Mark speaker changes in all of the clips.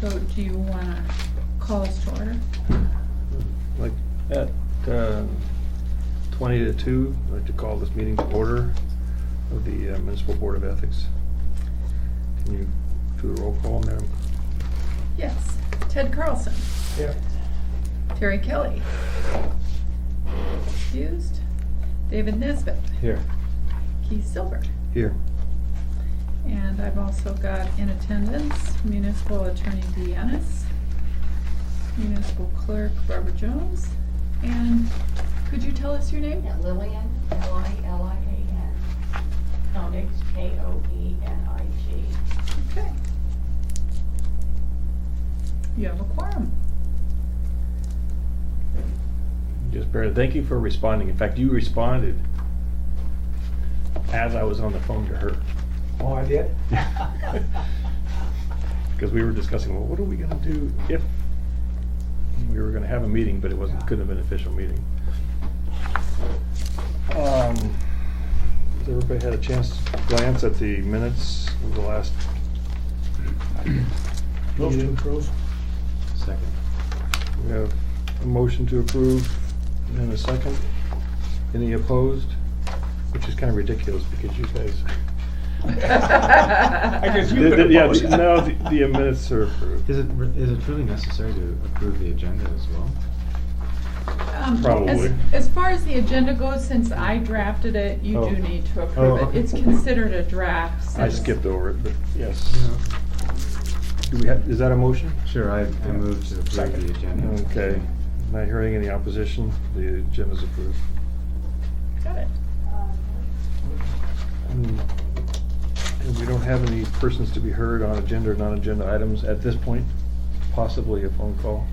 Speaker 1: So do you want to call us to order?
Speaker 2: Like at 20 to 2, I'd like to call this meeting to order of the Municipal Board of Ethics. Can you do a roll call, Madam?
Speaker 1: Yes. Ted Carlson.
Speaker 2: Yeah.
Speaker 1: Terry Kelly. Excused. David Nesbitt.
Speaker 2: Here.
Speaker 1: Keith Silver.
Speaker 2: Here.
Speaker 1: And I've also got in attendance Municipal Attorney Dee Ennis, Municipal Clerk Barbara Jones, and could you tell us your name?
Speaker 3: Yeah, Lillian, Lilian, Koenig, Koenig.
Speaker 1: Okay. You have a quorum.
Speaker 2: Just barely. Thank you for responding. In fact, you responded as I was on the phone to her.
Speaker 4: Oh, I did?
Speaker 2: Because we were discussing, well, what are we going to do if we were going to have a meeting, but it couldn't have been an official meeting. Has everybody had a chance to glance at the minutes of the last
Speaker 4: Those two
Speaker 2: meeting?
Speaker 4: approve.
Speaker 2: Second. We have a motion to approve and a second. Any opposed? Which is kind of ridiculous because you guys.
Speaker 4: I guess you could
Speaker 2: Yeah,
Speaker 4: oppose.
Speaker 2: no, the minutes are approved.
Speaker 5: Is it truly necessary to approve the agenda as well?
Speaker 2: Probably.
Speaker 1: As far as the agenda goes, since I drafted it, you
Speaker 2: Oh.
Speaker 1: do need to
Speaker 5: Oh,
Speaker 1: approve it.
Speaker 5: okay.
Speaker 1: It's considered a draft.
Speaker 2: I
Speaker 1: since-
Speaker 2: skipped over it, but yes. Do we have, is that a motion?
Speaker 5: Sure, I move to approve
Speaker 4: Second.
Speaker 5: the agenda.
Speaker 2: Okay. Not hearing any opposition, the agenda's approved.
Speaker 1: Got it.
Speaker 2: And we don't have any persons to be heard on agenda or non-agenda items at this point, possibly a phone call.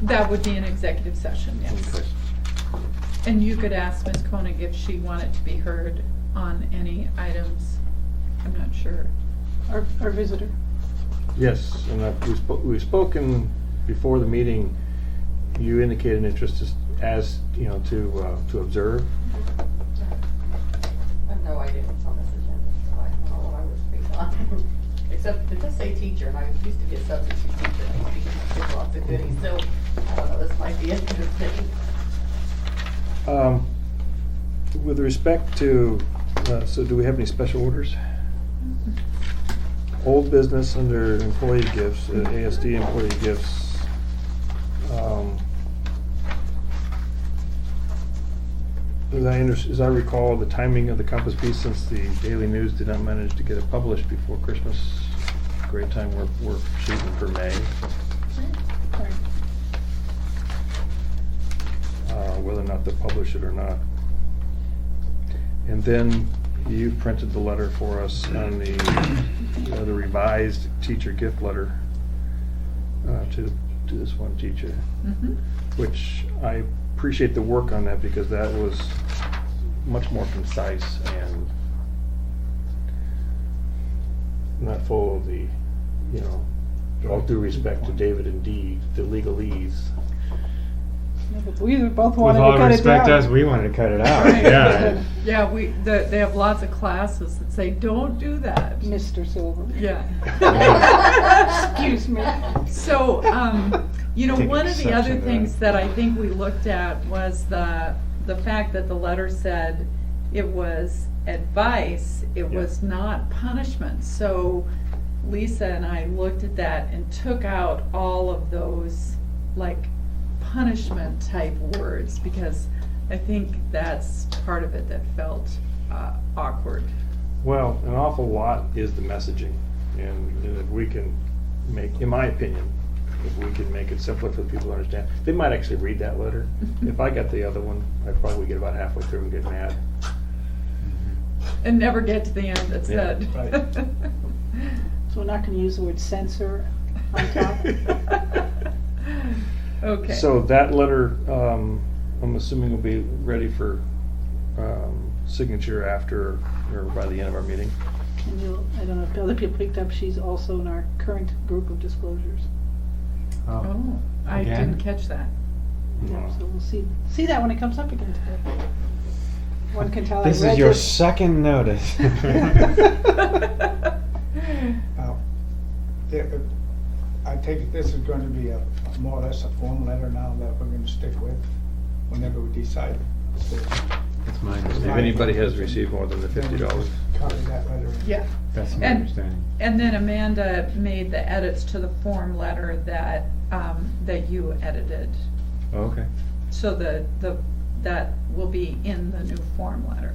Speaker 1: That would be an executive session, yes.
Speaker 2: Okay.
Speaker 1: And you could ask Ms. Koenig if she wanted to be heard on any items. I'm not sure.
Speaker 6: Our visitor.
Speaker 2: Yes, and we've spoken before the meeting. You indicated an interest as, you know, to observe.
Speaker 3: I have no idea what's on this agenda, so I don't know what I was speaking on. Except it does say teacher, and I used to be a substitute teacher, and I used to get lots of goodies, so I don't know, this might be interesting.
Speaker 2: With respect to, so do we have any special orders? Old business under employee gifts, ASD employee gifts. As I recall, the timing of the Compass piece, since the Daily News did not manage to get it published before Christmas, great time we're shooting for May. Whether or not to publish it or not. And then you printed the letter for us on the revised teacher gift letter to this one teacher,
Speaker 1: Mhm.
Speaker 2: which I appreciate the work on that because that was much more concise and not full of the, you know, all due respect to David and Dee, the legalese.
Speaker 6: No, but we both
Speaker 5: With
Speaker 6: wanted
Speaker 5: all
Speaker 6: to cut it
Speaker 5: respect
Speaker 6: down.
Speaker 5: us, we wanted to cut it out.
Speaker 1: Right.
Speaker 5: Yeah.
Speaker 1: Yeah, they have lots of classes that say, don't do that.
Speaker 6: Mr. Silver.
Speaker 1: Yeah.
Speaker 6: Excuse me.
Speaker 1: So, you know,
Speaker 5: Take
Speaker 1: one of the other
Speaker 5: exception to
Speaker 1: things
Speaker 5: that.
Speaker 1: that I think we looked at was the fact that the letter said it was advice, it
Speaker 2: Yeah.
Speaker 1: was not punishment. So Lisa and I looked at that and took out all of those, like, punishment type words, because I think that's part of it that felt awkward.
Speaker 2: Well, an awful lot is the messaging, and if we can make, in my opinion, if we can make it simpler for people to understand, they might actually read that letter. If I got the other one, I'd probably get about halfway through and get mad.
Speaker 1: And never get to the end that
Speaker 2: Yeah,
Speaker 1: said.
Speaker 2: right.
Speaker 6: So we're not gonna use the word censor on top?
Speaker 1: Okay.
Speaker 2: So that letter, I'm assuming will be ready for signature after, or by the end of our meeting.
Speaker 6: And you'll, I don't know if other people picked up, she's also in our current group of disclosures.
Speaker 1: Oh, I
Speaker 5: Again?
Speaker 1: didn't catch that.
Speaker 6: Yeah, so we'll see that when it comes up again today. One can tell I
Speaker 5: This
Speaker 6: read
Speaker 5: is your
Speaker 6: this.
Speaker 5: second notice.
Speaker 4: I take it this is going to be a more or less a form letter now that we're gonna stick with whenever we decide to
Speaker 5: That's my
Speaker 2: If
Speaker 5: understanding.
Speaker 2: anybody has received more than the $50.
Speaker 4: copy that letter.
Speaker 1: Yeah.
Speaker 5: That's my
Speaker 1: And-
Speaker 5: understanding.
Speaker 1: And then Amanda made the edits to the form letter that, that you edited.
Speaker 5: Oh, okay.
Speaker 1: So that will be in the new form letter.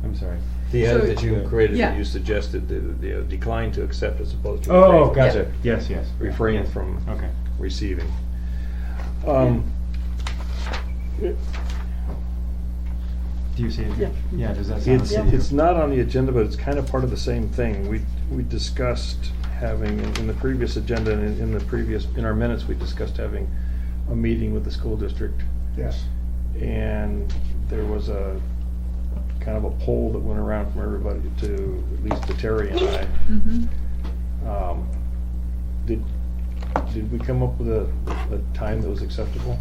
Speaker 5: I'm sorry.
Speaker 2: The
Speaker 1: So-
Speaker 2: edit that you created,
Speaker 1: Yeah.
Speaker 2: that you suggested, the decline to accept as opposed to.
Speaker 5: Oh,
Speaker 2: refrain-
Speaker 5: gotcha. Yes, yes.
Speaker 2: Refrain
Speaker 5: Yes.
Speaker 2: from
Speaker 5: Okay.
Speaker 2: receiving.
Speaker 5: Do you see it?
Speaker 6: Yeah.
Speaker 5: Yeah, does that sound?
Speaker 2: It's not on the agenda, but it's kind of part of the same thing. We discussed having, in the previous agenda and in our minutes, we discussed having a meeting with the school district.
Speaker 4: Yes.
Speaker 2: And there was a kind of a poll that went around from everybody to, at least to Terry and I.
Speaker 1: Mm-hmm.
Speaker 2: Did we come up with a time that was acceptable?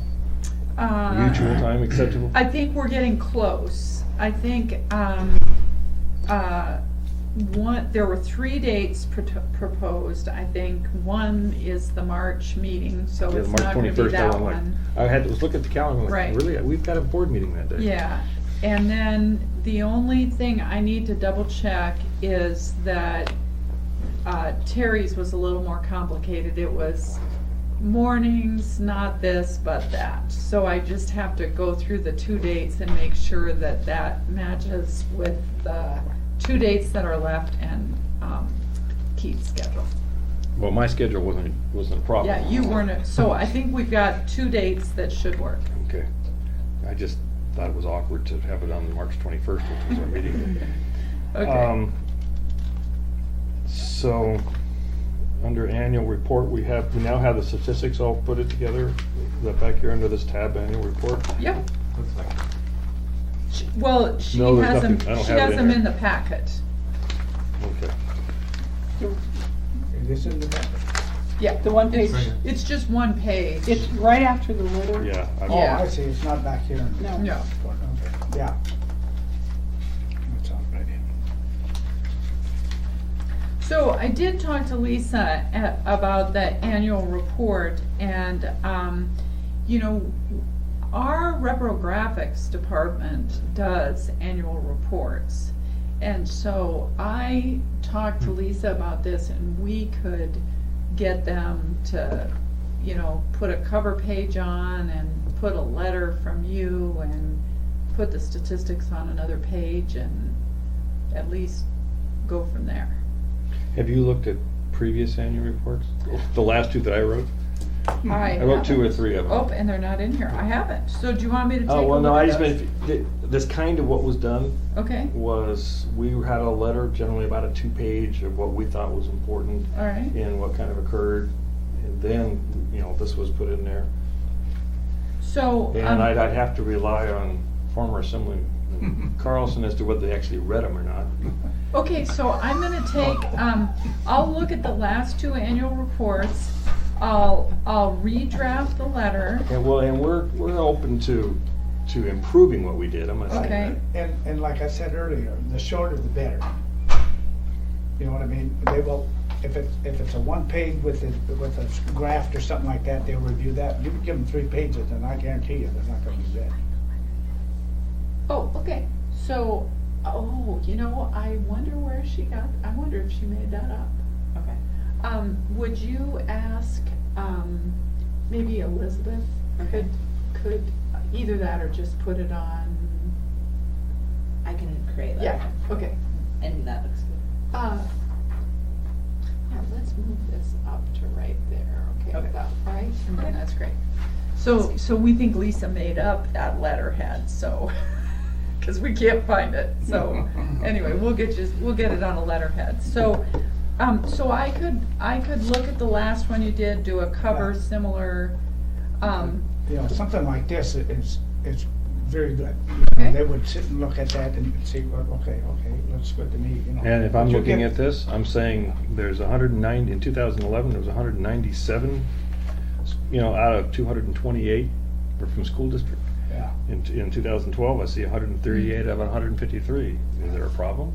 Speaker 1: Uh,
Speaker 2: Mutual time acceptable?
Speaker 1: I think we're getting close. I think, there were 3 dates proposed. I think one is the March meeting, so
Speaker 2: Yeah,
Speaker 1: it's
Speaker 2: March
Speaker 1: not gonna be
Speaker 2: 21st,
Speaker 1: that
Speaker 2: I'm like-
Speaker 1: one.
Speaker 2: was looking at the calendar, I'm
Speaker 1: Right.
Speaker 2: like, really, we've got a board meeting that day.
Speaker 1: Yeah, and then the only thing I need to double check is that Terry's was a little more complicated. It was mornings, not this, but that. So I just have to go through the 2 dates and make sure that that matches with the 2 dates that are left and Keith's schedule.
Speaker 2: Well, my schedule wasn't a problem.
Speaker 1: Yeah, you weren't, so I think we've got 2 dates that should work.
Speaker 2: Okay. I just thought it was awkward to have it on March 21st, which was our meeting.
Speaker 1: Okay.
Speaker 2: So, under annual report, we now have the statistics all put it together. Is that back here under this tab, annual report?
Speaker 1: Yep.
Speaker 5: Looks like.
Speaker 1: Well, she
Speaker 2: No, there's
Speaker 1: has them,
Speaker 2: nothing- I don't
Speaker 1: she
Speaker 2: have it
Speaker 1: has
Speaker 2: in
Speaker 1: them
Speaker 2: here.
Speaker 1: in the packet.
Speaker 2: Okay.
Speaker 4: Is this in the back?
Speaker 1: Yeah.
Speaker 6: The one
Speaker 1: It's-
Speaker 6: page.
Speaker 1: It's just one page.
Speaker 6: It's right after the letter.
Speaker 2: Yeah.
Speaker 4: Oh,
Speaker 1: Yeah.
Speaker 4: I see, it's not back here.
Speaker 6: No.
Speaker 1: No.
Speaker 4: Okay, yeah. That's all right.
Speaker 1: So I did talk to Lisa about the annual report and, you know, our reprographics department does annual reports. And so I talked to Lisa about this and we could get them to, you know, put a cover page on and put a letter from you and put the statistics on another page and at least go from there.
Speaker 2: Have you looked at previous annual reports? The last 2 that I wrote?
Speaker 1: I
Speaker 2: wrote 2 or
Speaker 1: haven't.
Speaker 2: 3 of them.
Speaker 1: Oh, and they're not in here. I haven't. So do you want me to take a
Speaker 2: Oh,
Speaker 1: look
Speaker 2: well, no,
Speaker 1: at
Speaker 2: I just
Speaker 1: those?
Speaker 2: meant, this kind of what was done
Speaker 1: Okay,
Speaker 2: was, we had a letter, generally about a 2-page of what we thought was important
Speaker 1: all right.
Speaker 2: and what kind of occurred. And then, you know, this was put in there.
Speaker 1: So,
Speaker 2: And I'd have to rely on former Assemblyman Carlson as to whether they actually read them or not.
Speaker 1: okay, so I'm gonna take, I'll look at the last 2 annual reports. I'll redraft the letter.
Speaker 2: And well, and we're open to improving what we did, I'm gonna say
Speaker 1: Okay.
Speaker 2: that.
Speaker 4: And like I said earlier, the shorter the better. You know what I mean? They will, if it's a 1 page with a graph or something like that, they'll review that. You can give them 3 pages and I guarantee you they're not gonna be read.
Speaker 1: Oh, okay, so, you know, I wonder where she got, I wonder if she made that up. Okay. Would you ask, maybe Elizabeth could either that or just put it on?
Speaker 7: I can create that.
Speaker 1: Yeah, okay.
Speaker 7: And that looks good.
Speaker 1: Yeah, let's move this up to right there, okay,
Speaker 7: Okay.
Speaker 1: about, right, and then that's great. So we think Lisa made up that letterhead, so, cause we can't find it, so, anyway, we'll get it on a letterhead, so, so I could look at the last one you did, do a cover similar,
Speaker 4: You know, something like this is very good.
Speaker 1: Okay.
Speaker 4: They would sit and look at that and see, well, okay, looks good to me, you know.
Speaker 2: And if I'm
Speaker 4: But you
Speaker 2: looking
Speaker 4: get-
Speaker 2: at this, I'm saying there's 190, in 2011, there was 197, you know, out of 228 were from school district.
Speaker 4: Yeah.
Speaker 2: In 2012, I see 138 out of 153. Is there a problem?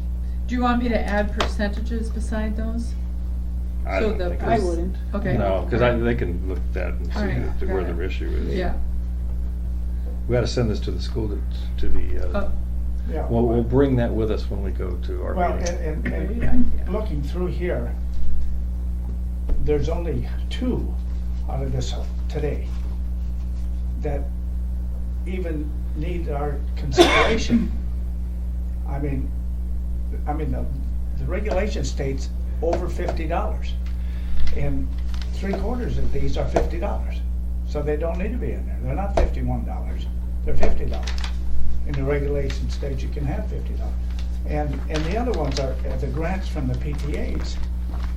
Speaker 1: do you want me to add percentages beside those?
Speaker 2: I
Speaker 1: So
Speaker 2: don't
Speaker 1: the
Speaker 2: think
Speaker 6: I
Speaker 2: it's-
Speaker 6: wouldn't.
Speaker 1: Okay.
Speaker 2: No, because they can look at that and see
Speaker 1: Alright,
Speaker 2: that where
Speaker 1: got
Speaker 2: the
Speaker 1: it.
Speaker 2: issue is.
Speaker 1: Yeah.
Speaker 2: We gotta send this to the school, to the,
Speaker 1: Oh,
Speaker 4: Yeah.
Speaker 2: well, we'll bring that with us when we go to our
Speaker 4: Well,
Speaker 2: meeting.
Speaker 4: and
Speaker 1: Great idea.
Speaker 4: looking through here, there's only 2 out of this today that even need our consideration. I mean, the regulation states over $50, and 3/4 of these are $50, so they don't need to be in there. They're not $51, they're $50. In the regulation states you can have $50. And the other ones are the grants from the PTAs,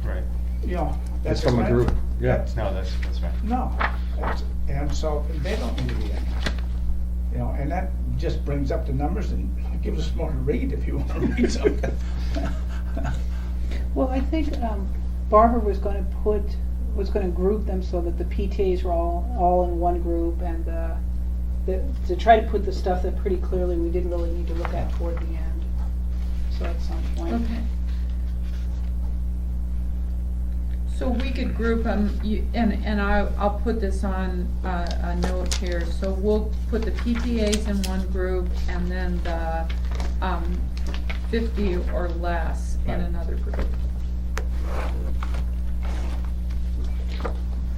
Speaker 5: Right.
Speaker 4: you know.
Speaker 2: That's
Speaker 4: that's
Speaker 2: from a
Speaker 4: grant
Speaker 2: group,
Speaker 4: for-
Speaker 2: yeah.
Speaker 4: that's-
Speaker 5: No, that's right.
Speaker 4: No, and so they don't need to be in there. You know, and that just brings up the numbers and gives us more to read if you want to read something.
Speaker 6: Well, I think Barbara was gonna group them so that the PTAs were all in one group, and to try to put the stuff that pretty clearly we didn't really need to look at toward the end. So at some point.
Speaker 1: okay. So we could group them, and I'll put this on a note here. So we'll put the PTAs in one group and then the 50 or less in
Speaker 4: Right.
Speaker 1: another group.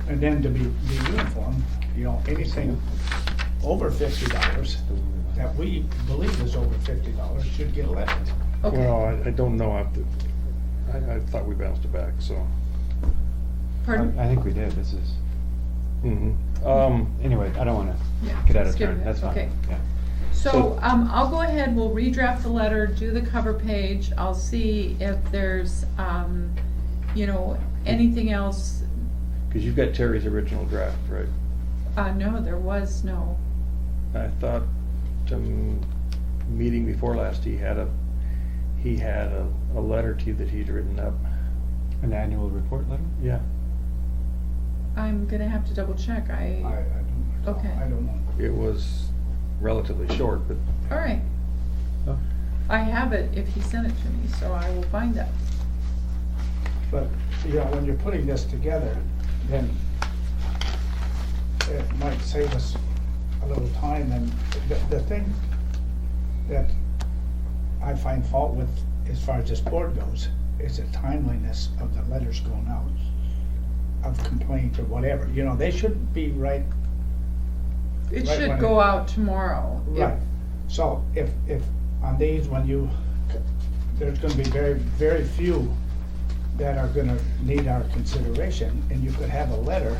Speaker 4: And then to be uniform, you know, anything over $50 that we believe is over $50 should get a letter.
Speaker 1: Okay.
Speaker 2: Well, I don't know, I thought we bounced it back, so.
Speaker 1: Pardon?
Speaker 5: I think we did, this is, anyway, I don't wanna
Speaker 1: Yeah,
Speaker 5: get out of
Speaker 1: skip
Speaker 5: turn,
Speaker 1: it.
Speaker 5: that's fine,
Speaker 1: Okay.
Speaker 5: yeah.
Speaker 1: So, I'll go ahead, we'll redraft the letter, do the cover page, I'll see if there's, anything else.
Speaker 2: Because you've got Terry's original draft, right?
Speaker 1: No, there was no,
Speaker 2: I thought, meeting before last, he had a letter to you that he'd written up.
Speaker 5: An annual report letter?
Speaker 2: Yeah.
Speaker 1: I'm gonna have to double check,
Speaker 4: I don't,
Speaker 1: Okay.
Speaker 4: I don't know.
Speaker 2: It was relatively short, but
Speaker 1: alright.
Speaker 5: Oh.
Speaker 1: I have it if he sent it to me, so I will find that.
Speaker 4: But, you know, when you're putting this together, then it might save us a little time, and the thing that I find fault with as far as this board goes is the timeliness of the letters going out, of complaint or whatever, you know, they shouldn't be right.
Speaker 1: It
Speaker 4: Right
Speaker 1: should
Speaker 4: when
Speaker 1: go out tomorrow. If-
Speaker 4: Right, so if on these, there's gonna be very, very few that are gonna need our consideration, and you could have a letter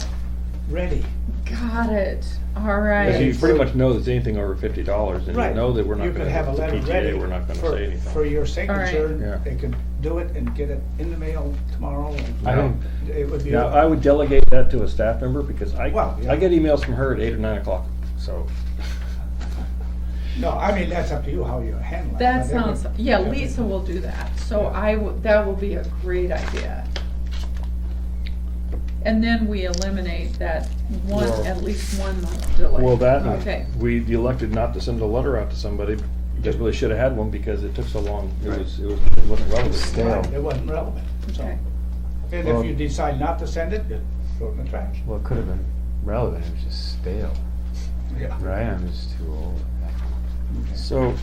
Speaker 4: ready.
Speaker 1: Got it,
Speaker 2: because you
Speaker 1: alright.
Speaker 2: pretty much know that it's anything over $50, and you
Speaker 4: Right.
Speaker 2: know that we're not
Speaker 4: You
Speaker 2: gonna,
Speaker 4: could have a
Speaker 2: the
Speaker 4: letter ready
Speaker 2: PTA, we're not gonna
Speaker 4: for-
Speaker 2: say anything.
Speaker 4: For your signature,
Speaker 2: Yeah.
Speaker 4: they could do it and get it in the mail tomorrow.
Speaker 2: I think-
Speaker 4: It would be.
Speaker 2: Now, I would delegate that to a staff member, because
Speaker 4: Well, yeah.
Speaker 2: I get emails from her at 8 or 9 o'clock, so.
Speaker 4: No, I mean, that's up to you how you handle it.
Speaker 1: That
Speaker 4: but it would-
Speaker 1: sounds, yeah,
Speaker 4: it would-
Speaker 1: Lisa will do that, so
Speaker 4: Yeah.
Speaker 1: that will be a great idea. And then we eliminate that one,
Speaker 2: Well-
Speaker 1: at least one month delay.
Speaker 2: Well, that,
Speaker 1: Okay,
Speaker 2: we elected not to send a letter out to somebody, just really should have had one, because it took so long, it wasn't relevant.
Speaker 5: Stale.
Speaker 4: It wasn't relevant, so.
Speaker 1: okay.
Speaker 4: And
Speaker 2: Well-
Speaker 4: if you decide not to send it, just throw it in the trash.
Speaker 5: Well, it could have been relevant, it was just stale,
Speaker 4: Yeah.
Speaker 5: right? I'm just too old.
Speaker 2: So,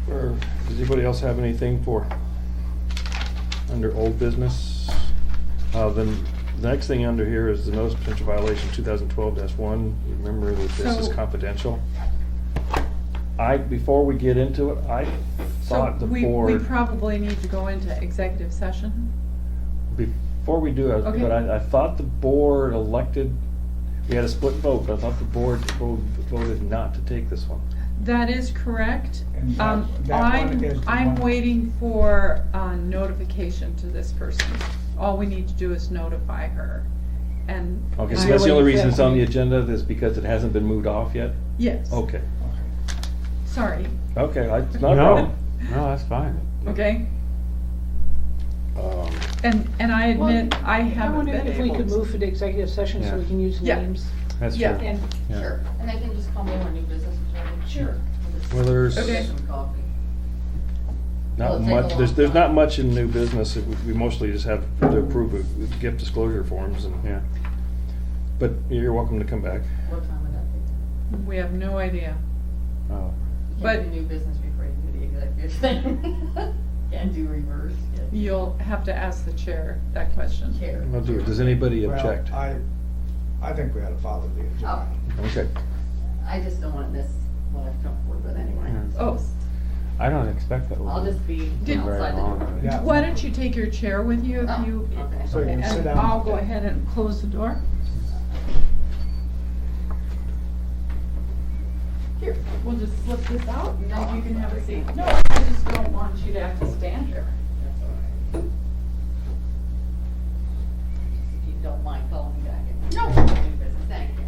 Speaker 2: does anybody else have anything for, under old business? Then, the next thing under here is the notice of potential violation 2012-1. Remember that this is
Speaker 1: So-
Speaker 2: confidential. Before we get into it, I
Speaker 1: So
Speaker 2: thought the
Speaker 1: we
Speaker 2: board,
Speaker 1: probably need to go into executive session.
Speaker 2: before we do,
Speaker 1: Okay.
Speaker 2: but I thought the board elected, we had a split vote, but I thought the board voted not to take this one.
Speaker 1: That is correct.
Speaker 4: And that one is the
Speaker 1: I'm
Speaker 4: one-
Speaker 1: waiting for notification to this person. All we need to do is notify her, and.
Speaker 2: Okay, so
Speaker 1: I-
Speaker 2: that's the only reason it's on the
Speaker 6: Yeah.
Speaker 2: agenda, is because it hasn't been moved off yet?
Speaker 1: Yes.
Speaker 2: Okay,
Speaker 1: Sorry,
Speaker 2: okay, it's not a
Speaker 5: No,
Speaker 2: problem.
Speaker 5: no, that's fine.
Speaker 1: okay?
Speaker 2: Um,
Speaker 1: And I admit, I
Speaker 6: I
Speaker 1: haven't
Speaker 6: wonder
Speaker 1: been
Speaker 6: if we
Speaker 1: able
Speaker 6: could
Speaker 1: to.
Speaker 6: move to executive session so
Speaker 5: Yeah.
Speaker 6: we can use
Speaker 1: Yeah.
Speaker 6: names.
Speaker 5: That's
Speaker 1: Yeah.
Speaker 5: true.
Speaker 6: And
Speaker 5: Yeah.
Speaker 3: Sure, and they can just call me when new business is ready. Sure.
Speaker 2: Well, there's-
Speaker 1: Okay.
Speaker 3: Some coffee. Will
Speaker 2: Not
Speaker 3: it take a
Speaker 2: much,
Speaker 3: long
Speaker 2: there's not
Speaker 3: time?
Speaker 2: much in new business. We mostly just have to approve of gift disclosure forms and,
Speaker 5: Yeah.
Speaker 2: but you're welcome to come back.
Speaker 3: What time would that be?
Speaker 1: We have no idea.
Speaker 5: Oh,
Speaker 3: You
Speaker 1: But-
Speaker 3: can't do new business before you do the executive thing. Can't do reverse. Can't do
Speaker 1: You'll have to ask the chair that question.
Speaker 3: chair.
Speaker 2: I'll do it. Does anybody
Speaker 4: Well,
Speaker 2: object?
Speaker 4: I think we ought to follow the agenda.
Speaker 3: Oh,
Speaker 2: Okay.
Speaker 3: I just don't wanna miss what I've come forward with anyway.
Speaker 5: Yeah.
Speaker 1: Oh,
Speaker 5: I don't expect that.
Speaker 3: I'll just be
Speaker 1: Did-
Speaker 3: outside the door.
Speaker 4: Yeah.
Speaker 1: why don't you take your chair with you if
Speaker 3: Oh,
Speaker 1: you,
Speaker 3: okay.
Speaker 4: So you can sit
Speaker 1: and
Speaker 4: down.
Speaker 1: I'll go ahead and close the door. Here, we'll just slip this out and then you can have a seat. No, I just don't want you to have to stand here.
Speaker 3: That's all right. If you don't mind calling me back.
Speaker 1: No.
Speaker 3: New business, thank you.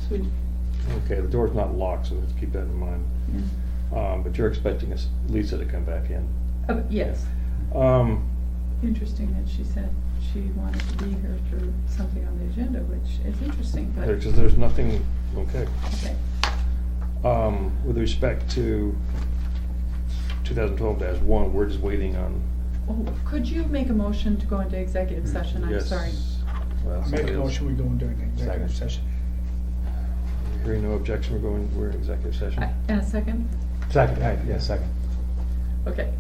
Speaker 1: Sweet.
Speaker 2: Okay, the door's not locked, so let's keep that in mind. But you're expecting Lisa to come back in.
Speaker 1: Yes,
Speaker 2: Um,
Speaker 1: interesting that she said she wanted to be here for something on the agenda, which is interesting, but,
Speaker 2: because there's nothing, okay.
Speaker 1: okay.
Speaker 2: With respect to 2012-1, we're just waiting on.
Speaker 1: Oh, could you make a motion to go into executive session? I'm
Speaker 2: Yes.
Speaker 1: sorry.
Speaker 2: Well,
Speaker 4: I make
Speaker 2: somebody
Speaker 4: a
Speaker 2: else.
Speaker 4: motion, we go into an executive
Speaker 5: Second.
Speaker 4: session.
Speaker 2: Hearing no objection, we're in executive session.
Speaker 1: And a second?
Speaker 5: second, right, yeah, second.
Speaker 1: Okay.